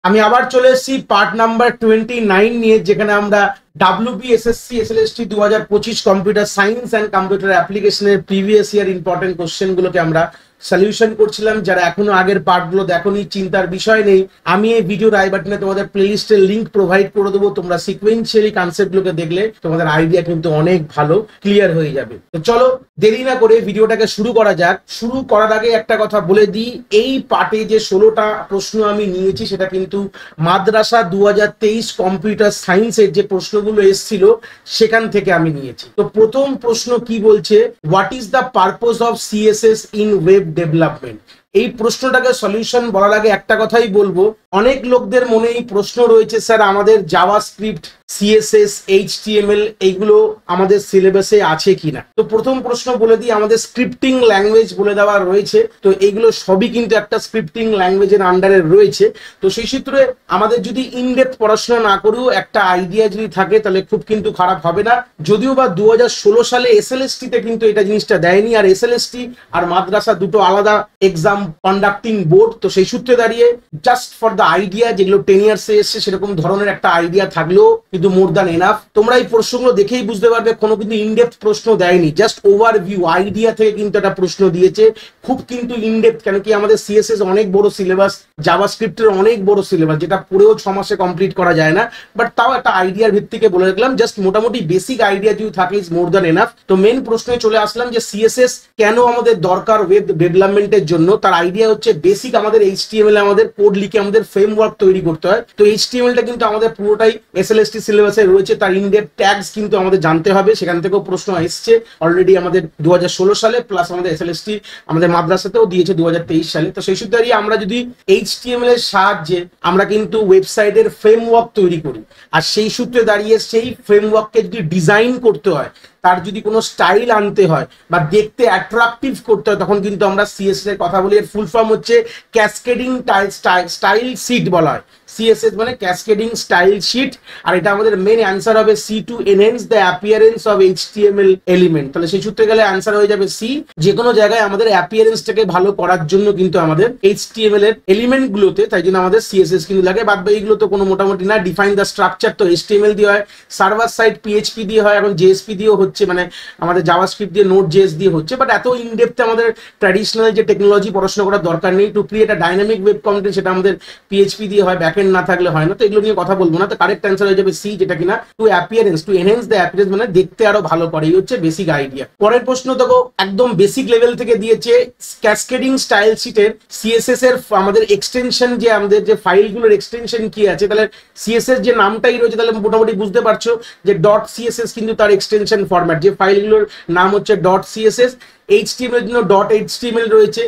আমি আবার চলে এসেছি পার্ট নাম্বার 29 নিয়ে, যেখানে আমরা WBSSC SLST 2025 computer science and computer অ্যাপ্লিকেশনের প্রিভিয়াস ইয়ার ইম্পর্টেন্ট কোশ্চেনগুলোকে আমরা সলিউশন করছিলাম। যারা এখনো আগের পার্টগুলো দেখোনি, চিন্তার বিষয় নেই, আমি এই ভিডিওর আই বাটনে তোমাদের প্লেলিস্টের লিঙ্ক প্রোভাইড করে দেবো। তোমরা সিকোয়েন্সিয়ালি কনসেপ্টগুলোকে দেখলে তোমাদের আইডিয়া কিন্তু অনেক ভালো ক্লিয়ার হয়ে যাবে। তো চলো দেরি না করে ভিডিওটাকে শুরু করা যাক। শুরু করার আগে একটা কথা বলে দিই, এই পার্টে যে 16টা প্রশ্ন আমি নিয়েছি সেটা কিন্তু মাদ্রাসা 2023 কম্পিউটার সায়েন্সের যে প্রশ্নগুলো এসেছিল সেখান থেকে আমি নিয়েছি। তো প্রথম প্রশ্ন কি বলছে, what is the purpose of CSS in web development. এই প্রশ্নটাকে সলিউশন বলার আগে একটা কথাই বলবো, অনেক লোকদের মনে এই প্রশ্ন রয়েছে, স্যার আমাদের জাভাস্ক্রিপ্ট, সিএসএস, এইচটিএমএল এইগুলো আমাদের সিলেবাসে আছে কিনা। তো প্রথম প্রশ্ন বলে দিই, আমাদের স্ক্রিপ্টিং ল্যাঙ্গুয়েজ বলে দেওয়া রয়েছে। তো এইগুলো সবই কিন্তু একটা স্ক্রিপ্টিং ল্যাঙ্গুয়েজের আন্ডারে রয়েছে। তো সেই সূত্রে আমাদের যদি ইনডেপথ পড়াশোনা না করেও একটা আইডিয়া যদি থাকে তাহলে খুব কিন্তু খারাপ হবে না। যদিও বা 2016 সালে এসএলএসটি-তে কিন্তু এটা জিনিসটা দেয়নি, আর এসএলএসটি আর মাদ্রাসা দুটো আলাদা এক্সাম কন্ডাক্টিং বোর্ড। তো সেই সূত্রে দাঁড়িয়ে জাস্ট ফর দ্য আইডিয়া, যেগুলো 10 ইয়ার্সে এসছে সেরকম ধরনের একটা আইডিয়া থাকলেও কিন্তু মোর দ্যান এনাফ। তোমরা এই প্রশ্নগুলো দেখেই বুঝতে পারবে কোনো কিন্তু ইনডেপথ প্রশ্ন দেয়নি, জাস্ট ওভারভিউ আইডিয়া থেকে কিন্তু একটা প্রশ্ন দিয়েছে। খুব কিন্তু ইনডেপথ, কেন কি আমাদের সিএসএস অনেক বড় সিলেবাস, জাভাস্ক্রিপ্টের অনেক বড় সিলেবাস, যেটা পুরো 6 মাসে কমপ্লিট করা যায় না। বাট তাও একটা আইডিয়ার ভিত্তিকে বলে রাখলাম, জাস্ট মোটামুটি বেসিক আইডিয়া যদি থাকে ইজ মোর দ্যান এনাফ। তো মেন প্রশ্নে চলে আসলাম যে সিএসএস কেন আমাদের দরকার ওয়েব ডেভেলপমেন্টের জন্য। তার আইডিয়া হচ্ছে বেসিক আমাদের এইচটিএমএল আমাদের কোড লিখে আমাদের ফ্রেমওয়ার্ক তৈরি করতে হয়। তো এইচটিএমএলটা কিন্তু আমাদের পুরোটাই এসএলএসটি সিলেবাসে রয়েছে, তার ইনডেপথ ট্যাগস কিন্তু আমাদের জানতে হবে। সেখান থেকেও প্রশ্ন এসছে অলরেডি আমাদের 2016 সালে, প্লাস আমাদের এসএলএসটি আমাদের মাদ্রাসাতেও দিয়েছে 2023 সালে। তো সেই সূত্রে আমরা যদি এইচটিএমএল এর সাহায্যে আমরা কিন্তু ওয়েবসাইটের ফ্রেমওয়ার্ক তৈরি করি, আর সেই সূত্রে দাঁড়িয়ে সেই ফ্রেমওয়ার্ককে যদি ডিজাইন করতে হয়, তার যদি কোনো স্টাইল আনতে হয় বা দেখতে অ্যাট্রাকটিভ করতে হয়, তখন কিন্তু আমরা সিএসএস এর কথা বলি। এর ফুল ফর্ম হচ্ছে ক্যাসকেডিং স্টাইল শিট বলা হয়। সিএসএস মানে ক্যাসকেডিং স্টাইল শিট, আর এটা আমাদের মেন অ্যান্সার হবে C, to enhance the appearance of HTML element. তাহলে সেই সূত্রে গেলে অ্যান্সার হয়ে যাবে সি। যে কোনো জায়গায় আমাদের অ্যাপিয়ারেন্সটাকে ভালো করার জন্য কিন্তু আমাদের এইচটিএমএল এর এলিমেন্ট গুলোতে, তাই জন্য আমাদের সিএসএস কিন্তু লাগে। বাদ বাকি এগুলো তো কোনো মোটামুটি না। ডিফাইন দ্য স্ট্রাকচার তো এইচটিএমএল দিয়ে হয়, সার্ভার সাইড পিএইচপি দিয়ে হয়, এখন জেএসপি দিয়েও হচ্ছে, মানে আমাদের জাভাস্ক্রিপ্ট দিয়ে নোড জেএস দিয়ে হচ্ছে। বাট এত ইনডেপথে আমাদের ট্র্যাডিশনাল যে টেকনোলজি পড়াশোনা করার দরকার নেই। টু ক্রিয়েট একটা ডাইনামিক ওয়েব কন্টেন্ট, সেটা আমাদের পিএইচপি দিয়ে হয়, ব্যাকএন্ড না থাকলে হয় না। তো এগুলো নিয়ে কথা বলবো না। তো কারেক্ট অ্যান্সার হয়ে যাবে সি, যেটা কিনা to appearance, to enhance the appearance, মানে দেখতে আরো ভালো করে। এই হচ্ছে বেসিক আইডিয়া। পরের প্রশ্ন দেখো, একদম বেসিক লেভেল থেকে দিয়েছে, ক্যাসকেডিং স্টাইল শিটের সিএসএস এর আমাদের এক্সটেনশন, যে আমাদের যে ফাইলগুলোর এক্সটেনশন কি আছে। তাহলে সিএসএস যে নামটাই রয়েছে, তাহলে মোটামুটি বুঝতে পারছো যে ডট সিএসএস কিন্তু তার এক্সটেনশন ফরম্যাট। যে ফাইলগুলোর নাম হচ্ছে ডট সিএসএস, এইচটিএমএল এর জন্য ডট এইচটিএমএল রয়েছে,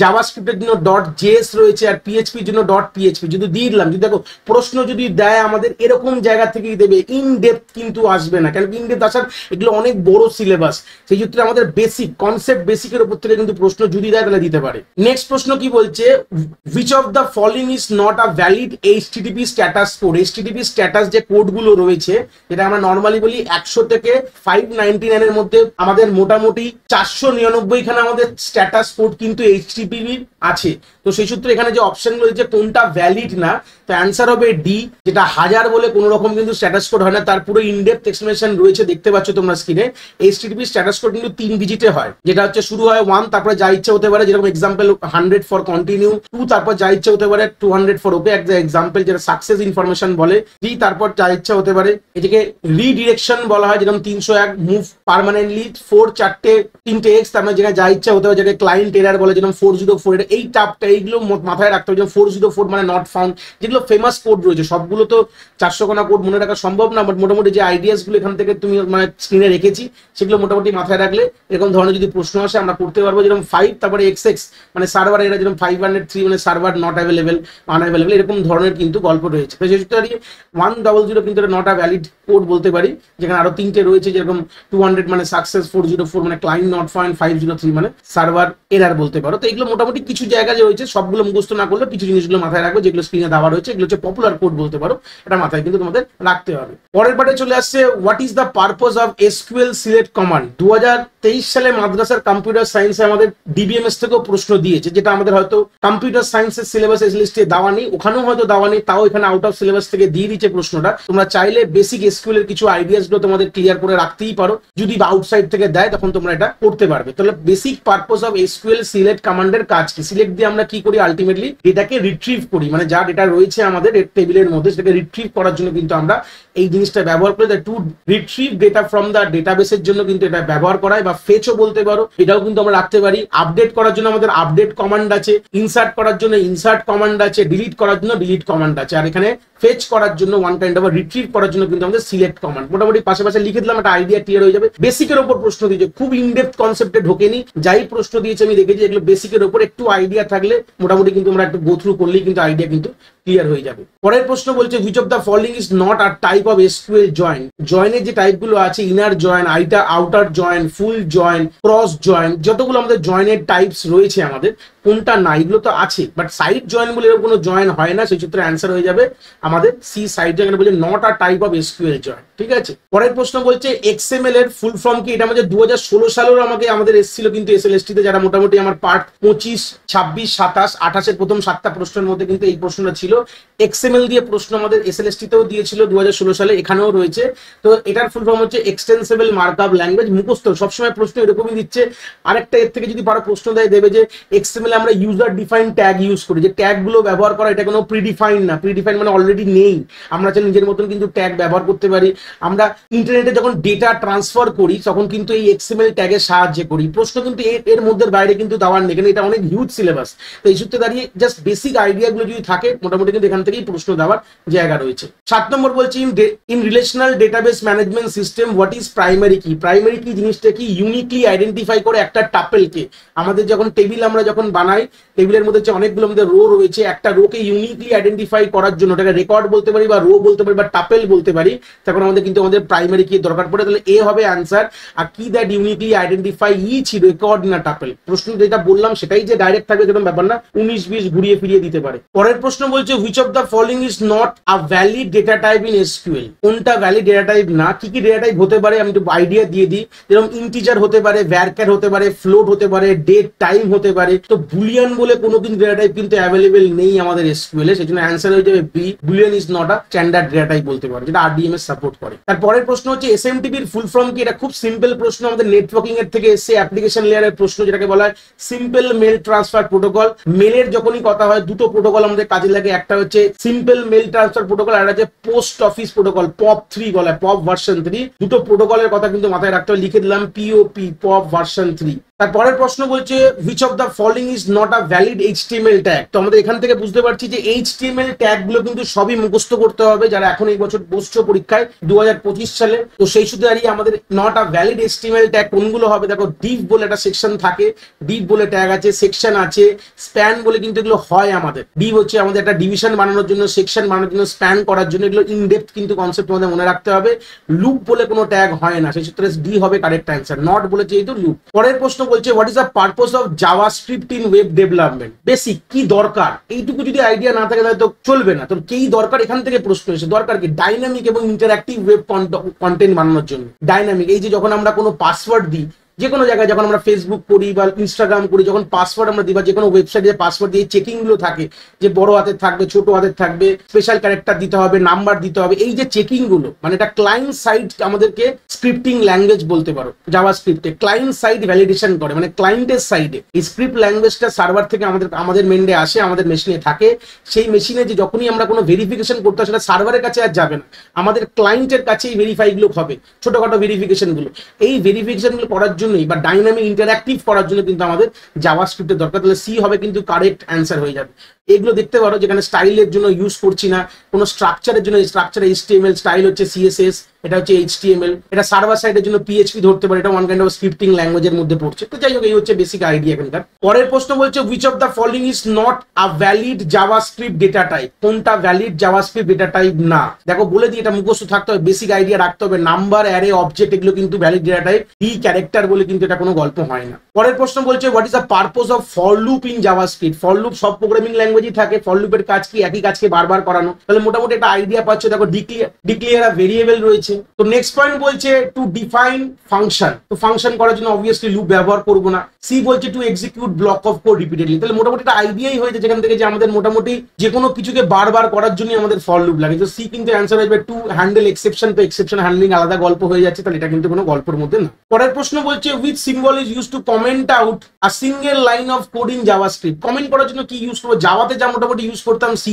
জাভাস্ক্রিপ্টের জন্য ডট জেএস রয়েছে, আর পিএইচপির জন্য ডট পিএইচপি। যদি দিয়ে দিলাম, যদি দেখো প্রশ্ন যদি দেয় আমাদের এরকম জায়গা থেকেই দেবে, ইন ডেপথ কিন্তু আসবে না। কেন কি ইন ডেপথ আসার, এগুলো অনেক বড় সিলেবাস, সেই সূত্রে আমাদের বেসিক কনসেপ্ট বেসিকের উপর থেকে কিন্তু প্রশ্ন যদি দেয় তাহলে দিতে পারে। নেক্সট প্রশ্ন কি বলছে, which of the following is not a valid HTTP status code. HTTP status যে কোডগুলো রয়েছে, যেটা আমরা নর্মালি বলি 100 থেকে 599 এর মধ্যে আমাদের মোটামুটি 499 খানে আমাদের স্ট্যাটাস কোড কিন্তু এইচটিটিপি আছে। তো সেই সূত্রে এখানে যে অপশনগুলো রয়েছে কোনটা ভ্যালিড না, তো অ্যান্সার হবে ডি, যেটা 1000 বলে কোনো রকম কিন্তু স্ট্যাটাস কোড হয় না। তার পুরো ইনডেপথ এক্সপ্লেনেশন রয়েছে, দেখতে পাচ্ছ তোমরা স্ক্রিনে। এইচটিটিপি স্ট্যাটাস কোড কিন্তু 3 ডিজিটে হয়, যেটা হচ্ছে শুরু হয় 1, তারপরে যা ইচ্ছা হতে পারে, যেরকম এক্সাম্পল 100 ফর কন্টিনিউ, 2 তারপর যা ইচ্ছা হতে পারে 200 ফর ওকে এক্সাম্পল, যেটা সাকসেস ইনফরমেশন বলে, 3 তারপর যা ইচ্ছা হতে পারে। এটাকে রিডিরেকশন বলা হয়, যেরকম 301 মুভ পার্মানেন্টলি, 4 3টে এক্স, তার মানে যেটা যা ইচ্ছা হতে পারে, যেটা ক্লায়েন্ট এরার বলে, যেরকম 404। এটা এই টাপটা এইগুলো মাথায় রাখতে হবে। যেমন 404 মানে নট ফাউন্ড, যেগুলো ফেমাস কোড রয়েছে সবগুলো তো 400 খানা কোড মনে রাখা সম্ভব না। বাট মোটামুটি যে আইডিয়াস গুলো এখান থেকে তুমি মানে স্ক্রিনে রেখেছি, সেগুলো মোটামুটি মাথায় রাখলে এরকম ধরনের যদি প্রশ্ন আসে আমরা করতে পারবো। যেরকম 5 তারপরে XX মানে সার্ভার এরা, যেরকম 503 মানে সার্ভার নট অ্যাভেলেবেল, আনঅ্যাভেলেবল, এরকম ধরনের কিন্তু গল্প রয়েছে। তো সেই সূত্রে 100 কিন্তু এটা নট আ ভ্যালিড কোড বলতে পারি। যেখানে আরো 3টে রয়েছে, যেরকম 200 মানে সাকসেস, 404 মানে ক্লায়েন্ট নট ফাউন্ড, 503 মানে সার্ভার এরার বলতে পারো। তো এগুলো মোটামুটি কিছু জায়গা যে রয়েছে রয়েছে, সবগুলো মুখস্থ না করলে কিছু জিনিসগুলো মাথায় রাখবে, যেগুলো স্ক্রিনে দেওয়া রয়েছে, এগুলো হচ্ছে পপুলার কোড বলতে পারো, এটা মাথায় কিন্তু তোমাদের রাখতে হবে। পরের পার্টে চলে আসছে what is the purpose of SQL select command. 2023 সালে মাদ্রাসার কম্পিউটার সায়েন্সে আমাদের ডিবিএমএস থেকেও প্রশ্ন দিয়েছে, যেটা আমাদের হয়তো কম্পিউটার সায়েন্সের সিলেবাস এসএলএসটি দেওয়া নেই, ওখানেও হয়তো দেওয়া নেই, তাও এখানে আউট অফ সিলেবাস থেকে দিয়ে দিচ্ছে প্রশ্নটা। তোমরা চাইলে বেসিক এসকিউএল এর কিছু আইডিয়াস গুলো তোমাদের ক্লিয়ার করে রাখতেই পারো, যদি আউটসাইড থেকে দেয় তখন তোমরা এটা করতে পারবে। তাহলে basic purpose of SQL select কমান্ডের কাজ কি? সিলেক্ট দিয়ে আমরা কি করি? আলটিমেটলি ডেটাকে রিট্রিভ করি, মানে যা ডেটা রয়েছে আমাদের টেবিলের মধ্যে সেটাকে রিট্রিভ করার জন্য কিন্তু আমরা এই জিনিসটা ব্যবহার করি। To retrieve data from the ডেটাবেসের জন্য কিন্তু এটা ব্যবহার করা হয়, বা ফেচও বলতে পারো, এটাও কিন্তু আমরা রাখতে পারি। আপডেট করার জন্য আমাদের আপডেট কমান্ড আছে, ইনসার্ট করার জন্য ইনসার্ট কমান্ড আছে, ডিলিট করার জন্য ডিলিট কমান্ড আছে, আর এখানে ফেচ করার জন্য ওয়ান কাইন্ড অফ রিট্রিভ করার জন্য কিন্তু আমাদের সিলেক্ট কমান্ড। মোটামুটি পাশে পাশে লিখে দিলাম, একটা আইডিয়া ক্লিয়ার হয়ে যাবে। বেসিকের উপর প্রশ্ন দিয়েছে, খুব ইনডেপথ কনসেপ্টে ঢোকেনি, যাই প্রশ্ন দিয়েছে আমি দেখেছি এগুলো বেসিকের উপর একটু আইডিয়া থাকলে মোটামুটি কিন্তু আমরা একটু গো থ্রু করলেই কিন্তু আইডিয়া কিন্তু ক্লিয়ার হয়ে যাবে। পরের প্রশ্ন বলছে which of the following is not a type of SQL join. জয়েনের যে টাইপগুলো আছে, inner join, outer join, full join, cross join, যতগুলো আমাদের জয়েনের টাইপস রয়েছে আমাদের কোনটা না? এগুলো তো আছে, বাট সাইড জয়েন বলে এরকম কোনো জয়েন হয় না, সেই ক্ষেত্রে অ্যান্সার হয়ে যাবে আমাদের সি সাইড জয়েন, বলে not a type of SQL join. ঠিক আছে, পরের প্রশ্ন বলছে এক্সএমএল এর ফুল ফর্ম কি? এটা আমাদের 2016 সালেও আমাদের এসেছিল কিন্তু এসএলএসটি তে, যারা মোটামুটি আমার পার্ট 25, 26, 27, 28 প্রথম 7টা প্রশ্নের মধ্যে কিন্তু এই প্রশ্নটা ছিল। এক্সএমএল দিয়ে প্রশ্ন আমাদের এসএলএসটি তেও দিয়েছিল 2016 সালে, এখানেও রয়েছে। তো এটার ফুল ফর্ম হচ্ছে এক্সটেন্সিবল মার্কআপ ল্যাঙ্গুয়েজ। মুখস্থ সবসময় প্রশ্ন এরকমই দিচ্ছে। আরেকটা এর থেকে যদি পারো প্রশ্ন দেবে যে এক্সএমএল আমরা ইউজার ডিফাইন ট্যাগ ইউজ করি, যে ট্যাগ গুলো ব্যবহার করা এটা কোনো প্রিডিফাইন না, প্রিডিফাইন মানে অলরেডি নেই, আমরা চাইলে নিজের মতন কিন্তু ট্যাগ ব্যবহার করতে পারি। আমরা ইন্টারনেটে যখন ডেটা ট্রান্সফার করি তখন কিন্তু এই এক্সএমএল ট্যাগের সাহায্যে করি। প্রশ্ন কিন্তু এর মধ্যে বাইরে কিন্তু দেওয়ার নেই, এটা অনেক হিউজ সিলেবাস। তো এই সূত্রে দাঁড়িয়ে জাস্ট বেসিক আইডিয়া গুলো যদি থাকে মোটামুটি কিন্তু এখান থেকেই প্রশ্ন দেওয়ার জায়গা রয়েছে। 7 নম্বর বলছি in relational database management system what is primary কি? প্রাইমারি কি জিনিসটা কি? ইউনিকলি আইডেন্টিফাই করে একটা টাপেলকে, আমাদের যখন টেবিল আমরা যখন বানাই, টেবিলের মধ্যে যে অনেকগুলো আমাদের রো রয়েছে, একটা রোকে ইউনিকলি আইডেন্টিফাই করার জন্য, ওটাকে রেকর্ড বলতে পারি বা রো বলতে পারি বা টাপেল বলতে পারি, তখন আমাদের কিন্তু আমাদের প্রাইমারি কি দরকার পড়ে। তাহলে এ হবে অ্যান্সার। আর কি that uniquely identify each record in a tuple. প্রশ্ন যেটা বললাম সেটাই যে ডাইরেক্ট থাকবে সেরকম ব্যাপার না, 19-20 ঘুরিয়ে ফিরিয়ে দিতে পারে। পরের প্রশ্ন বলছে which of the following is not a valid data type in SQL. কোনটা ভ্যালিড ডেটা টাইপ না? কি কি ডেটা টাইপ হতে পারে আমি একটু আইডিয়া দিয়ে দিই। যেরকম ইন্টিজার হতে পারে, ভ্যারক্যার হতে পারে, ফ্লোট হতে পারে, ডেট টাইম হতে পারে। তো বুলিয়ান বলে কোনো কিন্তু ডেটা টাইপ কিন্তু অ্যাভেলেবেল নেই আমাদের এসকিউএল এ, সেজন্য অ্যান্সার হয়ে যাবে B, Boolean is not a standard data type বলতে পারে, যেটা আরডিএমএস সাপোর্ট করে। তারপরের প্রশ্ন হচ্ছে এসএমটিপি এর ফুল ফর্ম কি? এটা খুব সিম্পল প্রশ্ন, আমাদের নেটওয়ার্কিং এর থেকে এসে অ্যাপ্লিকেশন লেয়ারের প্রশ্ন, যেটাকে বলা হয় সিম্পল মেল ট্রান্সফার প্রোটোকল। মেলের যখনই কথা হয় দুটো প্রোটোকল আমাদের কাজে লাগে, একটা হচ্ছে সিম্পল মেল ট্রান্সফার প্রোটোকল, আর একটা হচ্ছে পোস্ট অফিস প্রোটোকল, পপ 3 বলা হয়, পপ ভার্সন 3। দুটো প্রোটোকলের কথা কিন্তু মাথায় রাখতে হবে, লিখে দিলাম পিওপি, পপ ভার্সন 3। তারপরের প্রশ্ন বলছে which of the following is not a valid HTML tag. তো আমাদের এখান থেকে বুঝতে পারছি যে এইচটিএমএল ট্যাগ গুলো কিন্তু সবই মুখস্থ করতে হবে, যারা এখন এই বছর বসছো পরীক্ষায় 2025 সালে। তো সেই সূত্রে দাঁড়িয়ে আমাদের not a valid HTML tag কোনগুলো হবে? দেখো ডিভ বলে একটা সেকশন থাকে, ডিভ বলে ট্যাগ আছে, সেকশন আছে, স্প্যান বলে কিন্তু এগুলো হয় আমাদের। ডিভ হচ্ছে আমাদের একটা ডিভিশন বানানোর জন্য, সেকশন বানানোর জন্য, স্প্যান করার জন্য, এগুলো ইনডেপথ কিন্তু কনসেপ্ট আমাদের মনে রাখতে হবে। লুপ বলে কোনো ট্যাগ হয় না, সেই সূত্রে ডি হবে কারেক্ট অ্যান্সার, নট বলে যেহেতু লুপ। পরের প্রশ্ন বলছে what is the purpose of JavaScript in web development. Basic কি দরকার এইটুকু যদি আইডিয়া না থাকে তাহলে তো চলবে না। তো কি দরকার? এখান থেকে প্রশ্ন এসে দরকার কি? ডাইনামিক এবং ইন্টারঅ্যাক্টিভ ওয়েব কন্টেন্ট বানানোর জন্য। ডাইনামিক এই যে যখন আমরা কোনো পাসওয়ার্ড দিই, যে কোনো জায়গায় যখন আমরা ফেসবুক করি বা ইনস্টাগ্রাম করি, যখন পাসওয়ার্ড আমরা দিই বা যে কোনো ওয়েবসাইটে পাসওয়ার্ড দিয়ে চেকিং গুলো থাকে, যে বড় হাতের থাকবে, ছোট হাতের থাকবে, স্পেশাল ক্যারেক্টার দিতে হবে, নাম্বার দিতে হবে, এই যে চেকিং গুলো, মানে এটা ক্লায়েন্ট সাইড আমাদেরকে স্ক্রিপ্টিং ল্যাঙ্গুয়েজ বলতে পারো। জাভাস্ক্রিপ্টে ক্লায়েন্ট সাইড ভ্যালিডেশন করে, মানে ক্লায়েন্টের সাইডে এই স্ক্রিপ্ট ল্যাঙ্গুয়েজটা সার্ভার থেকে আমাদের মেন্ডে আসে, আমাদের মেশিনে থাকে। সেই মেশিনে যে যখনই আমরা কোনো ভেরিফিকেশন করতে হয় সেটা সার্ভারের কাছে আর যাবে না, আমাদের ক্লায়েন্টের কাছেই ভেরিফাই গুলো হবে, ছোটখাটো ভেরিফিকেশন গুলো। এই ভেরিফিকেশন গুলো করার জন্যই বা ডাইনামিক ইন্টারঅ্যাক্টিভ করার জন্য কিন্তু আমাদের জাভাস্ক্রিপ্টের দরকার। তাহলে সি হবে কিন্তু কারেক্ট অ্যান্সার হয়ে যাবে। এগুলো দেখতে পারো, যেখানে স্টাইলের জন্য ইউজ করছি না, কোনো স্ট্রাকচারের জন্য স্ট্রাকচার HTML, স্টাইল হচ্ছে CSS, এটা হচ্ছে HTML, এটা সার্ভার সাইডের জন্য PHP ধরতে পারে, এটা ওয়ান কাইন্ড অফ স্ক্রিপ্টিং ল্যাঙ্গুয়েজের মধ্যে পড়ছে। তো যাই হোক, এই হচ্ছে বেসিক আইডিয়া এখানকার। পরের প্রশ্ন বলছে which of the following is not a valid JavaScript data type, কোনটা ভ্যালিড জাভাস্ক্রিপ্ট ডেটা টাইপ না। দেখো বলে দিই, এটা মুখস্থ থাকতে হবে, বেসিক আইডিয়া রাখতে হবে। নাম্বার, অ্যারে, অবজেক্ট এগুলো কিন্তু ভ্যালিড ডেটা টাইপ, ক্যারেক্টার বলে কিন্তু এটা কোনো গল্প হয় না। পরের প্রশ্ন বলছে what is the purpose of for loop in JavaScript. For loop সব প্রোগ্রামিং ল্যাঙ্গুয়েজই থাকে, ফর লুপের কাজ কি, একই কাজকে বারবার করানো। তাহলে মোটামুটি একটা আইডিয়া পাচ্ছ। দেখো ডিক্লেয়ার ভেরিয়েবল রয়েছে। তো নেক্সট পয়েন্ট বলছে টু ডিফাইন ফাংশন, তো ফাংশন করার জন্য অবভিয়াসলি লুপ ব্যবহার করবো না। সি বলছে two execute block of code repeatedly. তাহলে মোটামুটি একটা আইডিয়াই হয়েছে যেখান থেকে যে আমাদের মোটামুটি যে কোনো কিছুকে বারবার করার জন্য আমাদের ফর লুপ লাগে। তো সি কিন্তু অ্যান্সার আসবে টু হ্যান্ডেল এক্সেপশন। তো এক্সেপশন হ্যান্ডলিং আলাদা গল্প হয়ে যাচ্ছে, তাহলে এটা কিন্তু কোনো গল্পের মধ্যে না। পরের প্রশ্ন বলছে which symbol is use to comment out a single line of code in JavaScript. Comment করার জন্য কি ইউজ করবো? জাভাতে যা মোটামুটি ইউজ করতাম, C++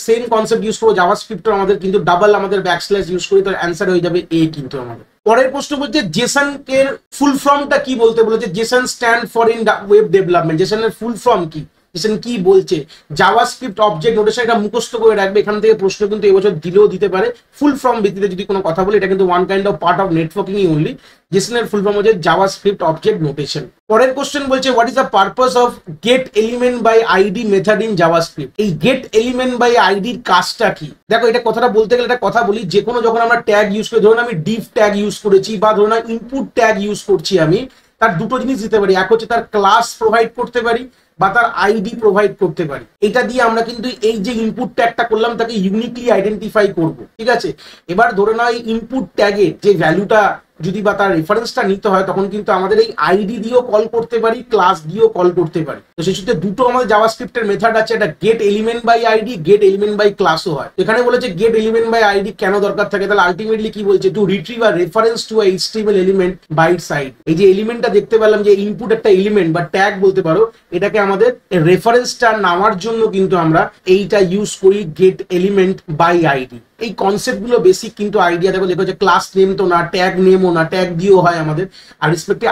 সেম কনসেপ্ট ইউজ করবো। জাভাস্ক্রিপ্ট আমাদের কিন্তু ডাবল আমাদের ব্যাকস্ল্যাশ ইউজ করি, তো অ্যান্সার হয়ে যাবে এ কিন্তু আমাদের। পরের প্রশ্ন বলছে জেসন এর ফুল ফর্মটা কি বলতে বলেছে। JSON stand for in web development. জেসনের ফুল ফর্ম কি, জেসন কি বলছে? JavaScript object notation. এটা মুখস্থ করে রাখবে, এখান থেকে প্রশ্ন কিন্তু এবছর দিলেও দিতে পারে। ফুল ফর্ম ভিত্তিতে যদি কোনো কথা বলে, এটা কিন্তু one kind of part of networking only. জেসনের ফুল ফর্ম হচ্ছে জাভাস্ক্রিপ্ট অবজেক্ট নোটেশন। পরের কোশ্চেন বলছে what is the purpose of get element by ID method in JavaScript. এই গেট এলিমেন্ট বাই আইডির কাজটা কি? দেখো এটা কথাটা বলতে গেলে একটা কথা বলি, যে কোনো যখন আমরা ট্যাগ ইউজ করি, ধরুন আমি ডিভ ট্যাগ ইউজ করেছি বা ধরুন ইনপুট ট্যাগ ইউজ করছি, আমি তার দুটো জিনিস দিতে পারি। এক হচ্ছে তার ক্লাস প্রোভাইড করতে পারি বা তার আইডি প্রোভাইড করতে পারি। এটা দিয়ে আমরা কিন্তু এই যে ইনপুট ট্যাগটা করলাম তাকে ইউনিকলি আইডেন্টিফাই করব, ঠিক আছে। এবার ধরে নাও এই ইনপুট ট্যাগের যে ভ্যালুটা যদি বা তার রেফারেন্সটা নিতে হয়, তখন কিন্তু আমাদের এই আইডি দিয়েও কল করতে পারি, ক্লাস দিয়েও কল করতে পারি। তো সেই সূত্রে দুটো আমাদের জাভাস্ক্রিপ্টের মেথড আছে, একটা get element by ID, get element by ক্লাসও হয়। এখানে বলেছে গেট এলিমেন্ট বাই আইডি কেন দরকার থাকে, তাহলে আলটিমেটলি কি বলছে to retrieve a reference to a HTML element by its side. এই যে এলিমেন্টটা দেখতে পেলাম, যে ইনপুট একটা এলিমেন্ট বা ট্যাগ বলতে পারো, এটাকে আমাদের রেফারেন্সটা নেওয়ার জন্য কিন্তু আমরা এইটা ইউজ করি, গেট এলিমেন্ট বাই আইডি। এই কনসেপ্টগুলো বেসিক কিন্তু আইডিয়া। দেখো লেখা হচ্ছে ক্লাস নেম তো না, ট্যাগ নেমও না, ট্যাগ দিয়েও হয় আমাদের। আর রেসপেক্টে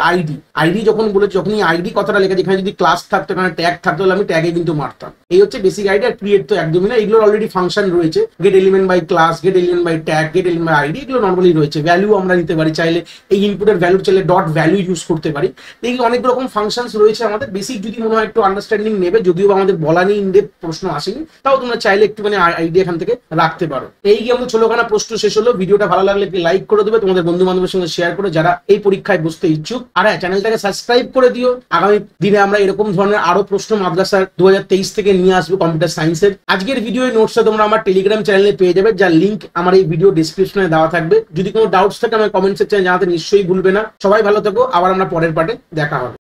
আইডি যখন বলেছে, যখনই আইডি কথাটা লেখা, যেখানে যদি ক্লাস থাকতো এখানে ট্যাগ থাকতো, আমি ট্যাগে কিন্তু মারতাম। এই হচ্ছে বেসিক আইডিয়া। ক্রিয়েট তো একদমই না, এগুলোর অলরেডি ফাংশন রয়েছে, get element by class, get element by tag, get element by ID, এগুলো নর্মালি রয়েছে। ভ্যালু আমরা নিতে পারি চাইলে, এই ইনপুটের ভ্যালু চাইলে ডট ভ্যালু ইউজ করতে পারি। এই অনেক রকম ফাংশনস রয়েছে আমাদের। বেসিক যদি মনে হয় একটু আন্ডারস্ট্যান্ডিং নেবে, যদিও আমাদের বলা নেই, ইনডেপথ প্রশ্ন আসেনি, তাও তোমরা চাইলে একটুখানি আইডিয়া এখান থেকে রাখতে পারো। এই গিয়ে আমাদের ছোটখানা প্রশ্ন শেষ হলো। ভিডিওটা ভালো লাগলে একটি লাইক করে দেবে, তোমাদের বন্ধু বান্ধবের সঙ্গে শেয়ার করে, যারা এই পরীক্ষায় বসতে ইচ্ছুক। আর হ্যাঁ, চ্যানেলটাকে সাবস্ক্রাইব করে দিও। আগামী দিনে আমরা এরকম ধরনের আরো প্রশ্ন মাদ্রাসার 2023 থেকে নিয়ে আসবো কম্পিউটার সায়েন্সের। আজকের ভিডিও নোটসটা তোমরা আমার টেলিগ্রাম চ্যানেলে পেয়ে যাবে, যার লিঙ্ক আমার এই ভিডিও ডেসক্রিপশনে দেওয়া থাকবে। যদি কোনো ডাউটস থাকে আমার কমেন্ট সেকশনে জানাতে নিশ্চয়ই ভুলবে না। সবাই ভালো থাকো, আবার আমরা পরের পার্টে দেখা হবে।